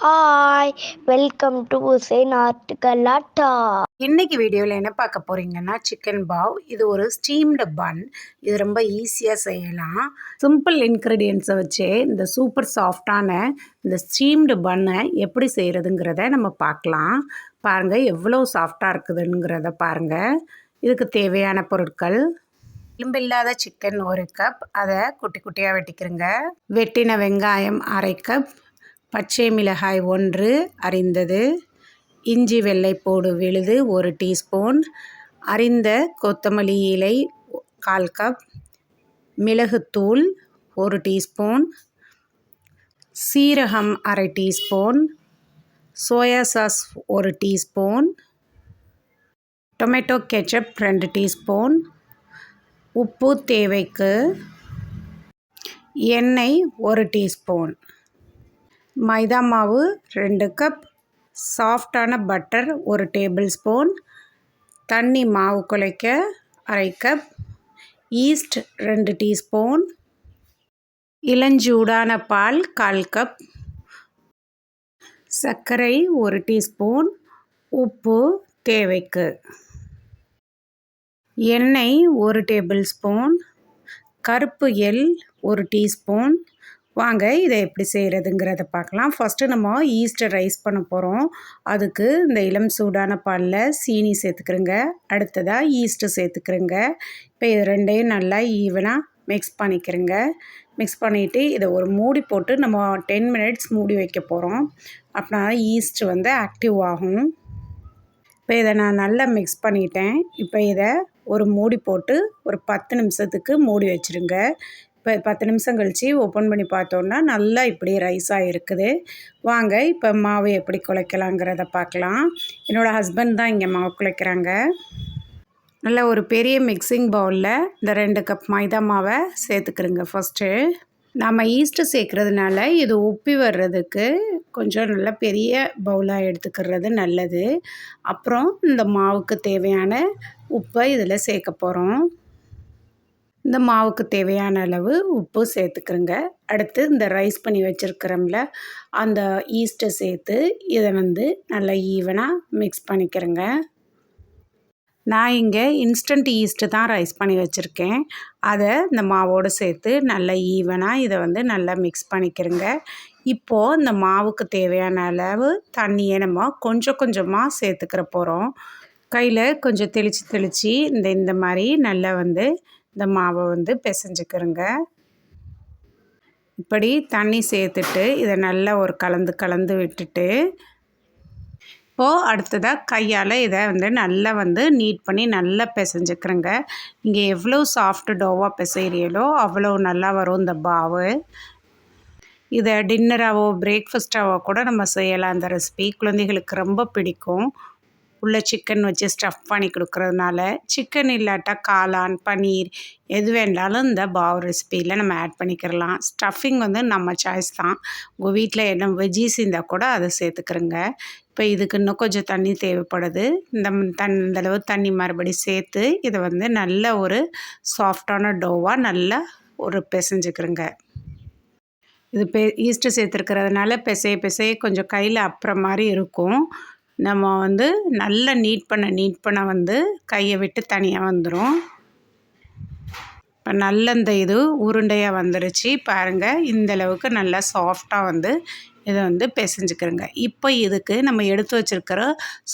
Hi welcome to நாட்டுகலாட்டா. இன்னைக்கு வீடியோவில் என்ன பார்க்க போறீங்கன்னா சிக்கன் பாவ். இது ஒரு ஸ்டீம்டு பன். இது ரொம்ப ஈஸியாக செய்யலாம். சிம்பிள் இன்க்ரீடியன்ஸை வச்சு இந்த சூப்பர் சாஃப்டான இந்த ஸ்டீம்டு பன்னை எப்படி செய்கிறதுங்கிறத நம்ம பார்க்கலாம். பாருங்கள் எவ்வளோ சாஃப்டாக இருக்குதுங்கிறத பாருங்கள். இதுக்கு தேவையான பொருட்கள்: எலும்பில்லாத சிக்கன் 1 கப், அதை குட்டி குட்டியாக வெட்டிக்கிறங்க. வெட்டின வெங்காயம் 1/2 கப், பச்சை மிளகாய் 1 அரிந்தது, இஞ்சி வெள்ளைப்பூடு விழுது 1 டீஸ்பூன், அரிந்த கொத்தமல்லி இலை 1/4 கப், மிளகுத்தூள் 1 டீஸ்பூன், சீரகம் 1/2 teaspoon, soya sauce 1 teaspoon, tomato ketchup 2 teaspoon, உப்பு தேவைக்கு, எண்ணெய் 1 டீஸ்பூன், மைதா மாவு 2 கப், சாஃப்டான பட்டர் 1 டேபிள் ஸ்பூன், தண்ணி மாவு குழைக்க 1/2 கப், ஈஸ்ட் 2 டீஸ்பூன், இளஞ்சூடான பால் 1/4 கப், சர்க்கரை 1 டீஸ்பூன், உப்பு தேவைக்கு, எண்ணெய் 1 டேபிள் ஸ்பூன், கருப்பு எள் 1 டீஸ்பூன். வாங்க இதை எப்படி செய்கிறதுங்கிறத பார்க்கலாம். ஃபஸ்ட்டு நம்ம ஈஸ்ட்டை ரைஸ் பண்ண போகிறோம். அதுக்கு இந்த இளம் சூடான பாலில் சீனி சேர்த்துக்கிறோங்க. அடுத்ததாக ஈஸ்ட்டு சேர்த்துக்கிறோங்க. இப்போ இது ரெண்டையும் நல்லா ஈவனாக மிக்ஸ் பண்ணிக்கிறோங்க. மிக்ஸ் பண்ணிவிட்டு இதை ஒரு மூடி போட்டு நம்ம 10 மினிட்ஸ் மூடி வைக்க போகிறோம். அப்படின்னா ஈஸ்ட் ஆக்டிவ் ஆகும். இப்போ இதை நான் நல்லா மிக்ஸ் பண்ணிட்டேன். இப்போ இதை ஒரு மூடி போட்டு ஒரு 10 நிமிஷத்துக்கு மூடி வச்சுருங்க. இப்போ 10 நிமிஷம் கழித்து ஓப்பன் பண்ணி பார்த்தோன்னா நல்லா இப்படி ரைஸாக இருக்குது. வாங்க இப்போ மாவு எப்படி குழைக்கலாங்கிறத பார்க்கலாம். என்னோடய ஹஸ்பண்ட் தான் இங்கே மாவு குழைக்கிறாங்க. நல்லா ஒரு பெரிய மிக்சிங் பவுலில் இந்த 2 கப் மைதா மாவை சேர்த்துக்கிறோங்க. ஃபஸ்ட்டு நம்ம ஈஸ்ட்டு சேர்க்குறதுனால இது உப்பி வர்றதுக்கு கொஞ்சம் நல்லா பெரிய பவுலாக எடுத்துக்கிறது நல்லது. அப்புறம் இந்த மாவுக்கு தேவையான உப்பை இதில் சேர்க்க போகிறோம். இந்த மாவுக்கு தேவையான அளவு உப்பு சேர்த்துக்கிறோங்க. அடுத்து இந்த ரைஸ் பண்ணி வச்சுருக்கிறோம்ல அந்த ஈஸ்ட்டை சேர்த்து இதை நல்லா ஈவனாக மிக்ஸ் பண்ணிக்கிறேங்க. நான் இங்கே இன்ஸ்டன்ட் ஈஸ்ட்டு தான் ரைஸ் பண்ணி வச்சுருக்கேன். அதை இந்த மாவோடு சேர்த்து நல்லா ஈவனாக இதை நல்லா மிக்ஸ் பண்ணிக்கிறேங்க. இப்போது இந்த மாவுக்கு தேவையான அளவு தண்ணியை நம்ம கொஞ்சம் கொஞ்சமாக சேர்த்துக்கிற போகிறோம். கையில் கொஞ்சம் தெளித்து இந்த மாதிரி நல்லா இந்த மாவை பிசைஞ்சுக்கிறோங்க. இப்படி தண்ணி சேர்த்துட்டு இதை நல்லா ஒரு கலந்து விட்டுட்டு இப்போது அடுத்ததாக கையால் இதை நல்லா நீட் பண்ணி நல்லா பிசைஞ்சுக்கிறேங்க. நீங்கள் எவ்வளோ சாஃப்ட் டோவாக பிசைகிறீங்களோ அவ்வளோ நல்லா வரும் இந்த பாவு. இதை டின்னராகவோ பிரேக்ஃபாஸ்ட்டாகவோ கூட நம்ம செய்யலாம். அந்த ரெசிபி குழந்தைகளுக்கு ரொம்ப பிடிக்கும். உள்ள சிக்கன் வச்சு ஸ்டஃப் பண்ணி கொடுக்குறதுனால. சிக்கன் இல்லாட்டா காளான், பன்னீர் எது வேண்டாலும் இந்த பாவ் ரெசிப்பியில் நம்ம ஆட் பண்ணிக்கிறலாம். ஸ்டஃபிங் நம்ம சாய்ஸ் தான். உங்கள் வீட்டில் என்ன வெஜ்ஜீஸ் இருந்தால் கூட அதை சேர்த்துக்கிறோங்க. இப்போ இதுக்கு இன்னும் கொஞ்சம் தண்ணி தேவைப்படுது. இந்தளவு தண்ணி மறுபடி சேர்த்து இதை நல்ல ஒரு சாஃப்டான டோவாக நல்லா ஒரு பிசைஞ்சுக்கிறோங்க. இது ஈஸ்ட்டு சேர்த்துருக்கிறதுனால பிசைய கொஞ்சம் கையில் அப்புற மாதிரி இருக்கும். நம்ம நல்லா நீட் பண்ண கையை விட்டு தனியாக வந்துடும். இப்போ நல்ல இது உருண்டையாக வந்துருச்சு பாருங்கள். இந்தளவுக்கு நல்லா சாஃப்டாக இதை பிசைஞ்சுக்கிறோங்க. இப்போ இதுக்கு நம்ம எடுத்து வச்சுருக்கிற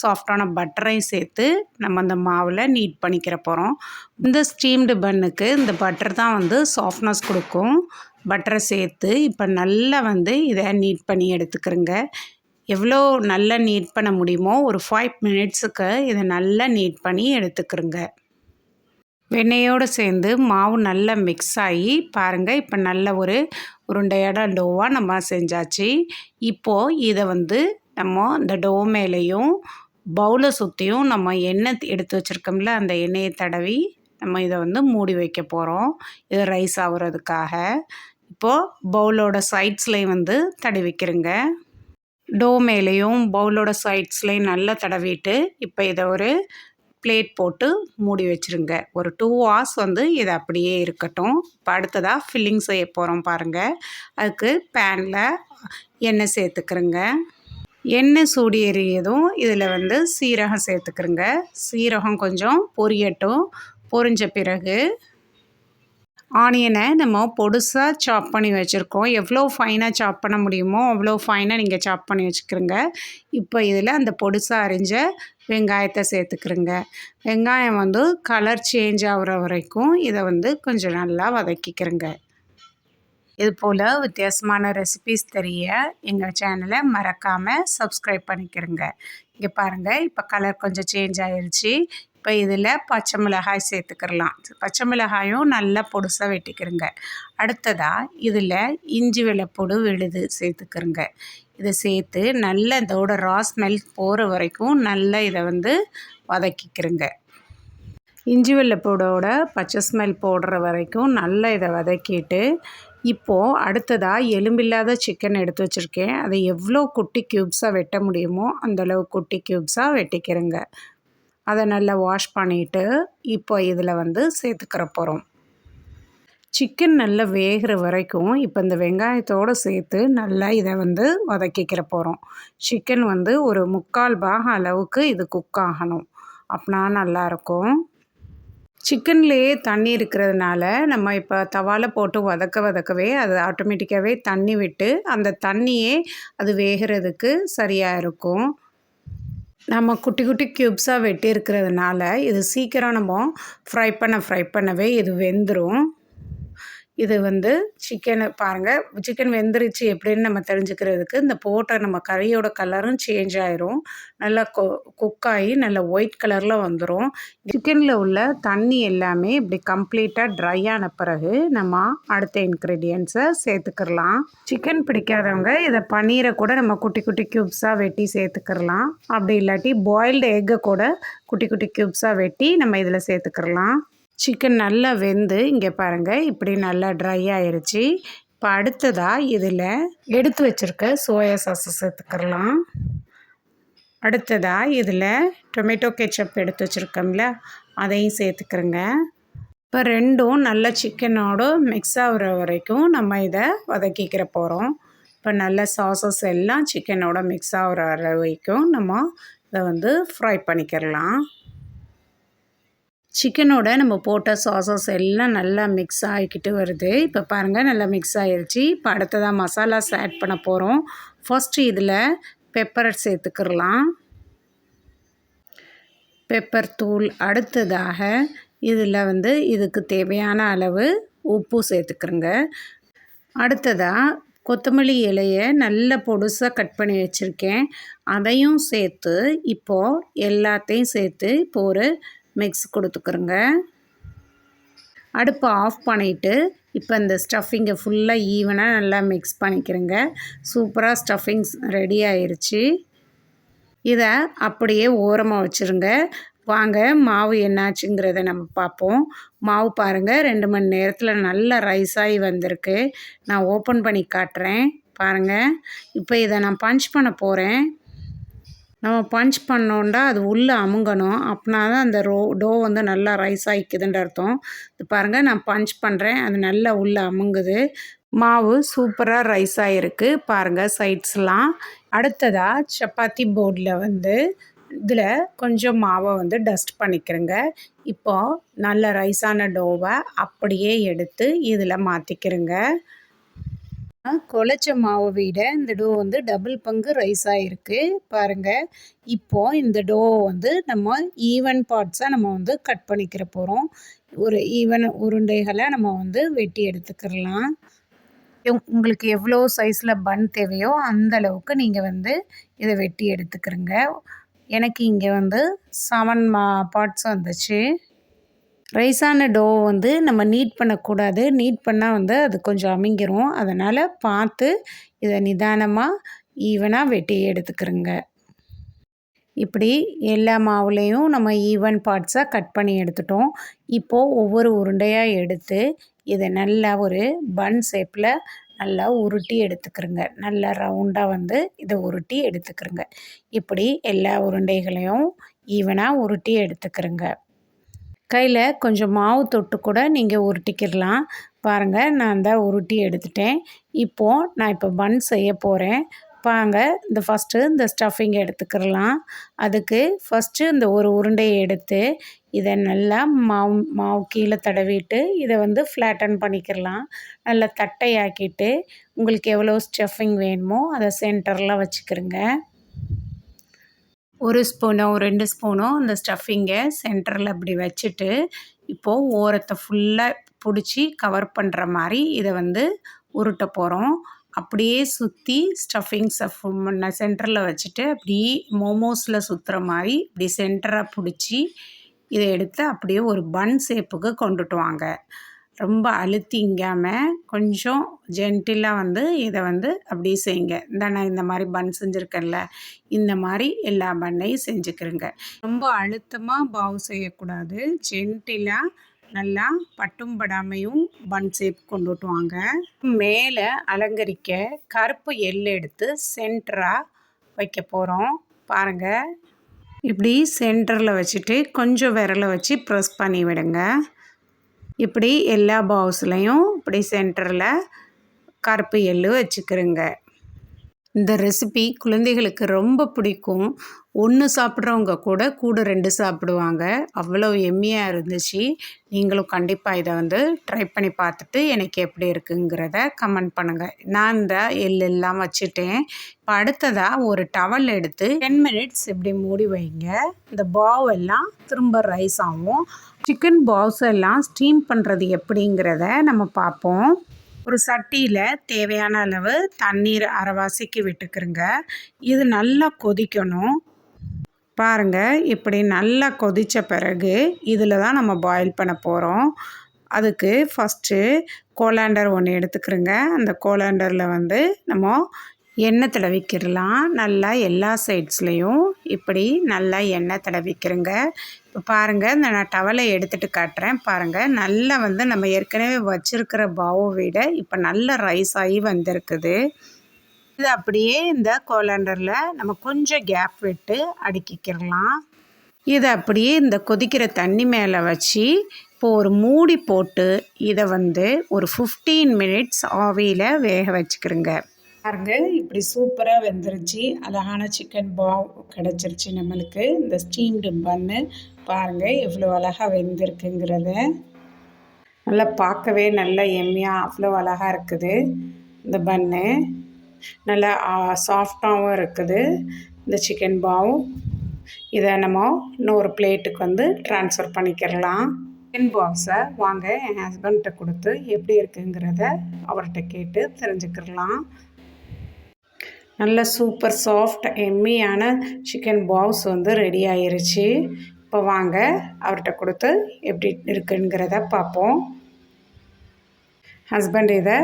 சாஃப்டான பட்டரையும் சேர்த்து நம்ம அந்த மாவில் நீட் பண்ணிக்கிற போகிறோம். இந்த ஸ்டீம்டு பன்னுக்கு இந்த பட்டர் தான் சாஃப்ட்னஸ் கொடுக்கும். பட்டரை சேர்த்து இப்போ நல்லா இதை நீட் பண்ணி எடுத்துக்கிறோங்க. எவ்வளோ நல்லா நீட் பண்ண முடியுமோ ஒரு 5 மினிட்ஸுக்கு இதை நல்லா நீட் பண்ணி எடுத்துக்கிறோங்க. வெண்ணெயோடு சேர்ந்து மாவு நல்லா மிக்ஸ் ஆகி பாருங்கள். இப்போ நல்ல ஒரு உருண்டையோட டோவாக நம்ம செஞ்சாச்சு. இப்போது இதை நம்ம இந்த டோ மேலேயும் பவுலை சுற்றியும் நம்ம எண்ணெய் எடுத்து வச்சுருக்கோம்ல அந்த எண்ணெயை தடவி நம்ம இதை மூடி வைக்க போகிறோம். இது ரைஸ் ஆகுறதுக்காக. இப்போது பவுலோட சைட்ஸ்லேயும் தடவிக்கிறோங்க. டோ மேலேயும் பவுலோட சைட்ஸ்லேயும் நல்லா தடவிட்டு இப்போ இதை ஒரு பிளேட் போட்டு மூடி வச்சுருங்க. ஒரு 2 hours இது அப்படியே இருக்கட்டும். இப்போ அடுத்ததாக ஃபில்லிங் செய்ய போகிறோம் பாருங்கள். அதுக்கு பேனில் எண்ணெய் சேர்த்துக்கிறேங்க. எண்ணெய் சூடு எரியதும் இதில் வந்து சீரகம் சேர்த்துக்கிறோங்க. சீரகம் கொஞ்சம் பொரியட்டும். பொரிஞ்ச பிறகு ஆனியனை நம்ம பொடுசாக சாப் பண்ணி வச்சுருக்கோம். எவ்வளோ ஃபைனாக சாப் பண்ண முடியுமோ அவ்வளோ ஃபைனாக நீங்கள் சாப் பண்ணி வச்சுக்கிறோங்க. இப்போ இதில் அந்த பொடுசாக அரிஞ்ச வெங்காயத்தை சேர்த்துக்கிறோங்க. வெங்காயம் வந்து கலர் சேஞ்ச் ஆகிற வரைக்கும் இதை வந்து கொஞ்சம் நல்லா வதக்கிக்கிறோங்க. இது போல் வித்தியாசமான ரெசிபீஸ் தெரிய எங்கள் சேனலை மறக்காமல் சப்ஸ்கிரைப் பண்ணிக்கிறோங்க. இங்கே பாருங்கள், இப்போ கலர் கொஞ்சம் சேஞ்ச் ஆகிருச்சு. இப்போ இதில் பச்சை மிளகாய் சேர்த்துக்கிறலாம். பச்சை மிளகாயும் நல்லா பொடுசாக வெட்டிக்கிறோங்க. அடுத்ததாக இதில் இஞ்சி வெள்ளைப்பூடு விழுது சேர்த்துக்கிறோங்க. இதை சேர்த்து நல்லா இதோட ரா ஸ்மெல் போகிற வரைக்கும் நல்லா இதை வந்து வதக்கிக்கிறோங்க. இஞ்சி வெள்ளைப்பூடோட பச்சை ஸ்மெல் போடுற வரைக்கும் நல்லா இதை வதக்கிட்டு, இப்போது அடுத்ததாக எலும்பில்லாத சிக்கன் எடுத்து வச்சுருக்கேன். அதை எவ்வளோ குட்டி க்யூப்ஸாக வெட்ட முடியுமோ அந்தளவு குட்டி க்யூப்ஸாக வெட்டிக்கிறேங்க. அதை நல்லா வாஷ் பண்ணிவிட்டு இப்போ இதில் வந்து சேர்த்துக்கிற போகிறோம். சிக்கன் நல்லா வேகிற வரைக்கும் இப்போ இந்த வெங்காயத்தோடு சேர்த்து நல்லா இதை வந்து வதக்கிக்கிற போகிறோம். சிக்கன் வந்து ஒரு 3/4 பாகம் அளவுக்கு இது குக் ஆகணும். அப்படின்னா நல்லாயிருக்கும். சிக்கன்லேயே தண்ணி இருக்கிறதுனால நம்ம இப்போ தவாவில் போட்டு வதக்கவே அது ஆட்டோமேட்டிக்காகவே தண்ணி விட்டு அந்த தண்ணியே அது வேகிறதுக்கு சரியாக இருக்கும். நம்ம குட்டி குட்டி க்யூப்ஸாக வெட்டி இருக்கிறதுனால இது சீக்கிரம் நம்ம ஃப்ரை பண்ணவே இது வெந்துடும். இது வந்து சிக்கனை பாருங்கள், சிக்கன் வெந்துருச்சு எப்படின்னு நம்ம தெரிஞ்சுக்கிறதுக்கு இந்த போட்ட நம்ம கறியோட கலரும் சேஞ்ச் ஆயிரும். நல்லா குக் ஆகி நல்லா ஒயிட் கலரில் வந்துடும். சிக்கனில் உள்ள தண்ணி எல்லாமே இப்படி கம்ப்ளீட்டாக ட்ரை ஆன பிறகு நம்ம அடுத்த இன்க்ரீடியன்ட்ஸை சேர்த்துக்கிறலாம். சிக்கன் பிடிக்காதவங்க இதை பன்னீரை கூட நம்ம குட்டி குட்டி க்யூப்ஸாக வெட்டி சேர்த்துக்கிறலாம். அப்படி இல்லாட்டி பாயில்டு எக்கை கூட குட்டி குட்டி க்யூப்ஸாக வெட்டி நம்ம இதில் சேர்த்துக்கிறலாம். சிக்கன் நல்லா வெந்து இங்கே பாருங்கள் இப்படி நல்லா ட்ரை ஆயிடுச்சு. இப்போ அடுத்ததாக இதில் எடுத்து வச்சுருக்க சோயா சாஸை சேர்த்துக்கிறலாம். அடுத்ததாக இதில் டொமேட்டோ கெச்சப் எடுத்து வச்சுருக்கோம்ல அதையும் சேர்த்துக்கிறோங்க. இப்போ ரெண்டும் நல்லா சிக்கனோடு மிக்ஸ் ஆகிற வரைக்கும் நம்ம இதை வதக்கிக்கிற போகிறோம். இப்போ நல்ல சாஸஸ் எல்லாம் சிக்கனோட மிக்ஸ் ஆகிற வரைக்கும் நம்ம இதை வந்து ஃப்ரை பண்ணிக்கிறலாம். சிக்கனோட நம்ம போட்ட சாஸஸ் எல்லாம் நல்லா மிக்ஸ் ஆகிக்கிட்டு வருது. இப்போ பாருங்கள் நல்லா மிக்ஸ் ஆகிருச்சு. இப்போ அடுத்ததாக மசாலாஸ் ஆட் பண்ண போகிறோம். ஃபஸ்ட்டு இதில் பெப்பர் சேர்த்துக்கிறலாம். பெப்பர் தூள். அடுத்ததாக இதில் வந்து இதுக்கு தேவையான அளவு உப்பு சேர்த்துக்கிறோங்க. அடுத்ததாக கொத்தமல்லி இலையை நல்ல பொடுசாக கட் பண்ணி வச்சுருக்கேன். அதையும் சேர்த்து இப்போது எல்லாத்தையும் சேர்த்து இப்போ ஒரு மிக்ஸ் கொடுத்துக்கிறோங்க. அடுப்பை ஆஃப் பண்ணிவிட்டு இப்போ இந்த ஸ்டஃபிங்கை ஃபுல்லாக ஈவனாக நல்லா மிக்ஸ் பண்ணிக்கிறோங்க. சூப்பராக ஸ்டஃபிங்ஸ் ரெடி ஆயிடுச்சு. இதை அப்படியே ஓரமாக வச்சுருங்க. வாங்க மாவு என்னாச்சுங்கிறத நம்ம பார்ப்போம். மாவு பாருங்கள் 2 மணி நேரத்தில் நல்லா ரைஸ் ஆகி வந்திருக்கு. நான் ஓப்பன் பண்ணி காட்டுறேன் பாருங்கள். இப்போ இதை நான் பஞ்ச் பண்ண போகிறேன். நம்ம பஞ்ச் பண்ணோன்னா அது உள்ளே அமுங்கணும். அப்படின்னா தான் அந்த டோ வந்து நல்லா ரைஸ் ஆகிக்குதுன்ற அர்த்தம். இது பாருங்கள் நான் பஞ்ச் பண்ணுறேன். அது நல்லா உள்ளே அமுங்குது. மாவு சூப்பராக ரைஸ் ஆகிருக்கு பாருங்கள் சைட்ஸ்லாம். அடுத்ததாக சப்பாத்தி போர்டில் வந்து இதில் கொஞ்சம் மாவை வந்து டஸ்ட் பண்ணிக்கிறேங்க. இப்போது நல்ல ரைஸான டோவை அப்படியே எடுத்து இதில் மாற்றிக்கிறேங்க. குழச்ச மாவை விட இந்த டோ வந்து டபுள் பங்கு ரைஸ் ஆகிருக்கு பாருங்கள். இப்போது இந்த டோவை வந்து நம்ம ஈவன் பார்ட்ஸாக நம்ம வந்து கட் பண்ணிக்கிற போகிறோம். ஒரு ஈவன் உருண்டைகளை நம்ம வந்து வெட்டி எடுத்துக்கிறலாம். உங்களுக்கு எவ்வளோ சைஸில் பன் தேவையோ அந்த அளவுக்கு நீங்கள் வந்து இதை வெட்டி எடுத்துக்கிறங்க. எனக்கு இங்கே வந்து 7 பார்ட்ஸ் வந்துச்சு. ரைஸான டோ வந்து நம்ம நீட் பண்ணக்கூடாது. நீட் பண்ணால் வந்து அது கொஞ்சம் அமுங்கிரும். அதனால் பார்த்து இதை நிதானமாக ஈவனாக வெட்டி எடுத்துக்கிறோங்க. இப்படி எல்லா மாவுலேயும் நம்ம ஈவன் பார்ட்ஸாக கட் பண்ணி எடுத்துட்டோம். இப்போது ஒவ்வொரு உருண்டையாக எடுத்து இதை நல்லா ஒரு பன் ஷேப்பில் நல்லா உருட்டி எடுத்துக்கிறோங்க. நல்லா ரவுண்டாக வந்து இதை உருட்டி எடுத்துக்கிறோங்க. இப்படி எல்லா உருண்டைகளையும் ஈவனாக உருட்டி எடுத்துக்கிறோங்க. கையில் கொஞ்சம் மாவு தொட்டு கூட நீங்கள் உருட்டிக்கிடலாம். பாருங்கள் நான் தான் உருட்டி எடுத்துட்டேன். இப்போது நான் இப்போ பன் செய்ய போகிறேன். வாங்க இந்த ஃபஸ்ட்டு இந்த ஸ்டஃபிங் எடுத்துக்கிடலாம். அதுக்கு ஃபஸ்ட்டு இந்த ஒரு உருண்டையை எடுத்து இதை நல்லா மாவு கீழே தடவிட்டு இதை வந்து ஃப்ளாட்டன் பண்ணிக்கிடலாம். நல்லா தட்டையாக்கிட்டு உங்களுக்கு எவ்வளோ ஸ்டஃபிங் வேணுமோ அதை சென்டரில் வச்சுக்கிறங்க. 1 ஸ்பூனோ 2 ஸ்பூனோ அந்த ஸ்டஃபிங்கை சென்டரில் இப்படி வச்சுட்டு இப்போது ஓரத்தை ஃபுல்லாக பிடிச்சி கவர் பண்ணுற மாதிரி இதை வந்து உருட்ட போகிறோம். அப்படியே சுற்றி ஸ்டஃபிங்ஸை சென்டரில் வச்சுட்டு அப்படியே மோமோஸில் சுற்றுற மாதிரி இப்படி சென்டராக பிடிச்சி இதை எடுத்து அப்படியே ஒரு பன் ஷேப்புக்கு கொண்டுட்டு வாங்க. ரொம்ப அழுத்திங்காமல் கொஞ்சம் ஜென்டிலாக வந்து இதை வந்து அப்படியே செய்யுங்க. நான் இந்த மாதிரி பன் செஞ்சுருக்கேன்ல, இந்த மாதிரி எல்லா பன்னையும் செஞ்சுக்கிறேங்க. ரொம்ப அழுத்தமாக பாவு செய்யக்கூடாது. ஜென்டிலாக நல்லா பட்டும் படாமையும் பன் ஷேப் கொண்டுட்டு வாங்க. மேலே அலங்கரிக்க கருப்பு எள்ளு எடுத்து சென்டராக வைக்க போகிறோம். பாருங்கள், இப்படி சென்டரில் வச்சுட்டு கொஞ்சம் விரலை வச்சு ப்ரெஸ் பண்ணி விடுங்க. இப்படி எல்லா பவுல்ஸ்லையும் இப்படி சென்டரில் கருப்பு எள்ளு வச்சுக்கிறேங்க. இந்த ரெசிபி குழந்தைகளுக்கு ரொம்ப பிடிக்கும். 1 சாப்பிட்றவங்க கூட 2 சாப்பிடுவாங்க. அவ்வளோ எம்மியாக இருந்துச்சு. நீங்களும் கண்டிப்பாக இதை வந்து ட்ரை பண்ணி பார்த்துட்டு எனக்கு எப்படி இருக்குங்கிறத கமெண்ட் பண்ணுங்கள். நான் இந்த எள்ளெல்லாம் வச்சுட்டேன். இப்போ அடுத்ததாக ஒரு டவல் எடுத்து 10 மினிட்ஸ் இப்படி மூடி வைங்க. இந்த பாவ் எல்லாம் திரும்ப ரைஸ் ஆகும். சிக்கன் பாவ்ஸ் எல்லாம் ஸ்டீம் பண்ணுறது எப்படிங்கிறத நம்ம பார்ப்போம். ஒரு சட்டியில் தேவையான அளவு தண்ணீர் அரைவாசிக்கு விட்டுக்கிறங்க. இது நல்லா கொதிக்கணும். பாருங்கள், இப்படி நல்லா கொதித்த பிறகு இதில் தான் நம்ம பாயில் பண்ண போகிறோம். அதுக்கு ஃபஸ்ட்டு கோலாண்டர் ஒன்று எடுத்துக்கிறோங்க. அந்த கோலாண்டரில் வந்து நம்ம எண்ணெய் தடவிக்கிடலாம். நல்லா எல்லா சைட்ஸ்லேயும் இப்படி நல்லா எண்ணெய் தடவிக்கிறேங்க. இப்போ பாருங்கள், நான் டவலை எடுத்துகிட்டு காட்டுறேன். பாருங்கள், நல்லா வந்து நம்ம ஏற்கனவே வச்சுருக்கிற பாவை விட இப்போ நல்ல ரைஸ் ஆகி வந்திருக்குது. இது அப்படியே இந்த கோலாண்டரில் நம்ம கொஞ்சம் கேப் விட்டு அடுக்கிக்கிடலாம். இதை அப்படியே இந்த கொதிக்கிற தண்ணி மேலே வச்சு இப்போது ஒரு மூடி போட்டு இதை வந்து ஒரு 15 மினிட்ஸ் ஆவியில் வேக வச்சுக்கிறோங்க. பாருங்கள், இப்படி சூப்பராக வெந்துருச்சு. அழகான சிக்கன் பாவ் கிடச்சிருச்சு நம்மளுக்கு. இந்த ஸ்டீம்டு பன்னு பாருங்கள் எவ்வளோ அழகாக வெந்திருக்குங்கிறத. நல்லா பார்க்கவே நல்லா எம்மியாக அவ்வளோ அழகாக இருக்குது. இந்த பன்னு நல்லா சாஃப்டாகவும் இருக்குது இந்த சிக்கன் பாவ். இதை நம்ம இன்னொரு பிளேட்டுக்கு வந்து ட்ரான்ஸ்ஃபர் பண்ணிக்கிறலாம். சிக்கன் பாக்ஸை வாங்க என் ஹஸ்பண்ட்டை கொடுத்து எப்படி இருக்குங்கிறத அவர்கிட்ட கேட்டு தெரிஞ்சுக்கிறலாம். நல்ல சூப்பர் சாஃப்ட் எம்மியான சிக்கன் பாவ்ஸ் வந்து ரெடி ஆயிருச்சு. இப்போ வாங்க அவர்கிட்ட கொடுத்து எப்படி இருக்குங்கிறத பார்ப்போம். ஹஸ்பண்ட் இதை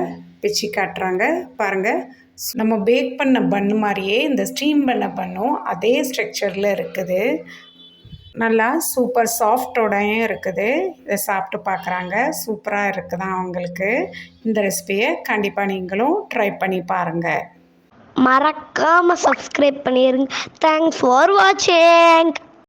பிச்சு காட்டுறாங்க. பாருங்கள், நம்ம பேக் பண்ண பன்னு மாதிரியே இந்த ஸ்டீம் பண்ண பண்ணும் அதே ஸ்ட்ரக்சரில் இருக்குது. நல்லா சூப்பர் சாஃப்டோடையும் இருக்குது. இதை சாப்பிட்டு பார்க்குறாங்க. சூப்பராக இருக்குதான் அவங்களுக்கு. இந்த ரெசிபியை கண்டிப்பாக நீங்களும் ட்ரை பண்ணி பாருங்கள். மறக்காமல் சப்ஸ்கிரைப் பண்ணிடுங்க. தேங்க்ஸ் ஃபார் வாட்சிங்.